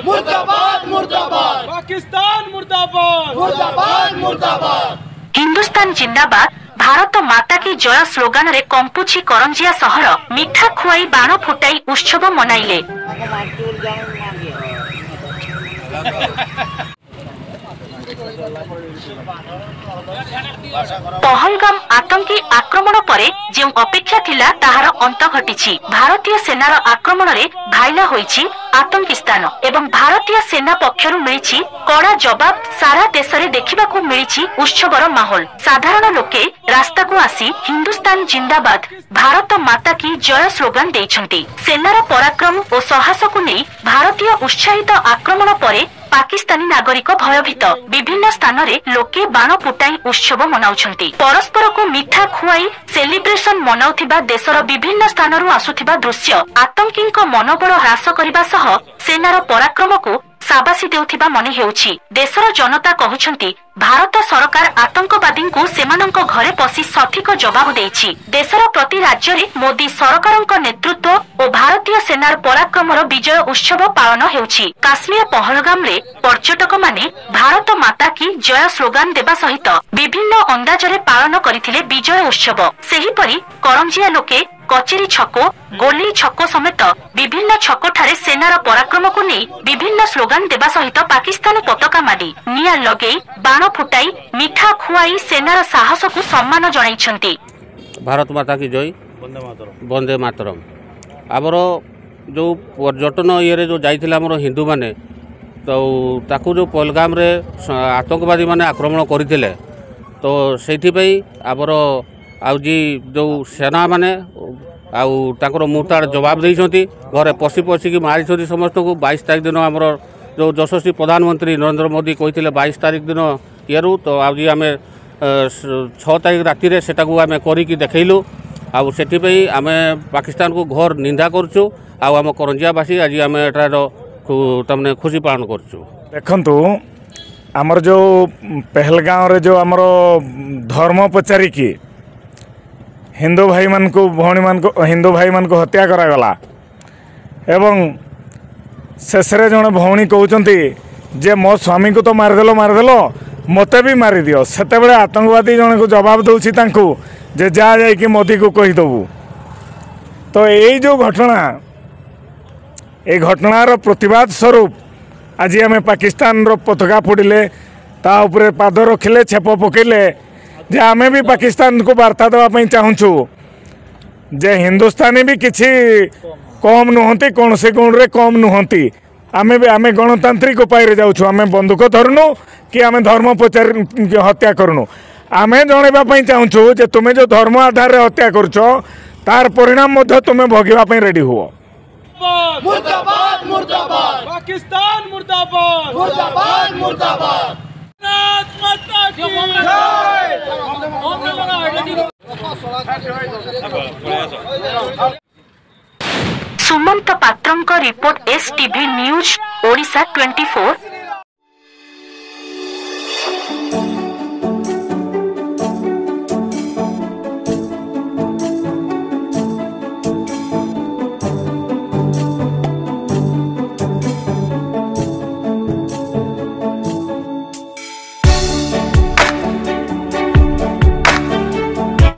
मुर्दाबाद मुर्दाबाद मुर्दाबाद पाकिस्तान मुर्दाबाद मुर्दाबाद मुर्दाबाद हिंदुस्तान जिंदाबाद भारत माता की जय स्लोगान रे कंपुची करंजिया सहर मिठा खुआई बाण फुटाई उत्सव मनाइले। पहलगाम आतंकी आक्रमण परे जो अपेक्षा थिला ताहार अंत घटिछि। भारतीय सेनार आक्रमण रे घायला होइछि आतंकिस्तान एवं भारतीय सेना पक्षरु मिलिछि कड़ा जवाब। सारा देश रे देखिबाकू मिलिछि उत्सवर माहौल। साधारण लोके रास्ता को आसी हिंदुस्तान जिंदाबाद भारत माता की जय स्लोगान देइछन्ति। सेनार पराक्रम और साहस को नहीं भारतीय उत्साहित आक्रमण परे पाकिस्तानी नागरिक भयभीत। विभिन्न स्थान रे लोके बाण फुटाई उत्सव मनाउछन्ति। परस्पर को मिठा खुआई सेलिब्रेशन मनाउथिबा देशर विभिन्न स्थानरु आसुथिबा दृश्य आतंकीक मनोबल ह्रास करिबा सह सेनार पराक्रम को साबासी देउथिबा मने हेउछि। देशर जनता कहउछन्ति भारत सरकार आतंकवादी को सेमानंक घरे पसी सठिक जवाब देइछि। देशर प्रति राज्य रे मोदी सरकारंक नेतृत्व और भारतीय सेनार पराक्रमर विजय उत्सव पालन हेउछि। काश्मीर पहलगाम रे पर्यटक माने भारत माता की जय स्लोगान देबा सहित विभिन्न अंदाज रे पालन करिथिले विजय उत्सव। सेहिपरि करंजिया लोके कचेरी छक गोली छक समेत विभिन्न छक ठारे सेनार पराक्रम को नहीं विभिन्न स्लोगान देबा सहित पाकिस्तान पताका माडी निया लगे बाण फुटाई मिठा खुआई सेनार साहस को सम्मान जणाइछन्ति। भारत माता की जय वंदे मातरम। आमर जो पर्यटन ये जो जाइथिला हमर हिंदू माने तो ताकू जो पहलगाम रे आतंकवादी माने आक्रमण करथिले तो सेठी पई आमर आउजी जो सेना माने आउर मुहूर्त जवाब देइछन्ति। घरे पशि पशि की मारी समस्त को 22 तारीख दिन आमर जो यशस्वी प्रधानमंत्री नरेंद्र मोदी कहते 22 तारीख दिन ये तो आज आम 6 तारीख राति से आम करी देखलु आउे आम पाकिस्तान को घर निंदा करुँ आम करंजियावासी आज आम एटार तमने खुशी पालन करुँ। देखु आमर जो पहलगाँव रे जो आमर धर्म पचारिकी हिंदू भाई मान को भौणी मान को हिंदू भाई मान को हत्या करागला एवं शेष जड़े भौणी कहते जे मो स्वामी को तो मारिदेल मते भी मारी दियो। सेते बेले आतंकवादी जने को जवाब दउछि तांकू जे जा जाय कि मोदी को कहि दबु। तो यही जो घटना ए घटनार प्रतिवाद स्वरूप आज आम पाकिस्तान रो पताका फोड़िले ता उपरे पाद रखिले छेप पकेले जे आमे भी पाकिस्तान को वार्ता देवाई चाहूँ जे हिंदुस्तानी भी किसी कम नुहति कौन से गुण रे कम नुहति। आमे भी आमे गणतांत्रिक उपाय जाऊँ आमे बंदूक धरनु कि आमे धर्म पचार हत्या करनु। आमे जनवाई चाहूँ जे तुम्हें जो धर्म आधार हत्या करुच तार परिणाम तुम्हें भोगवाई रेडी हुआ। मुर्दाबाद मुर्दाबाद पाकिस्तान मुर्दाबाद मुर्दाबाद मुर्दाबाद माता की सुमंत पात्रंक रिपोर्ट एसटीवी न्यूज ओडिशा 24।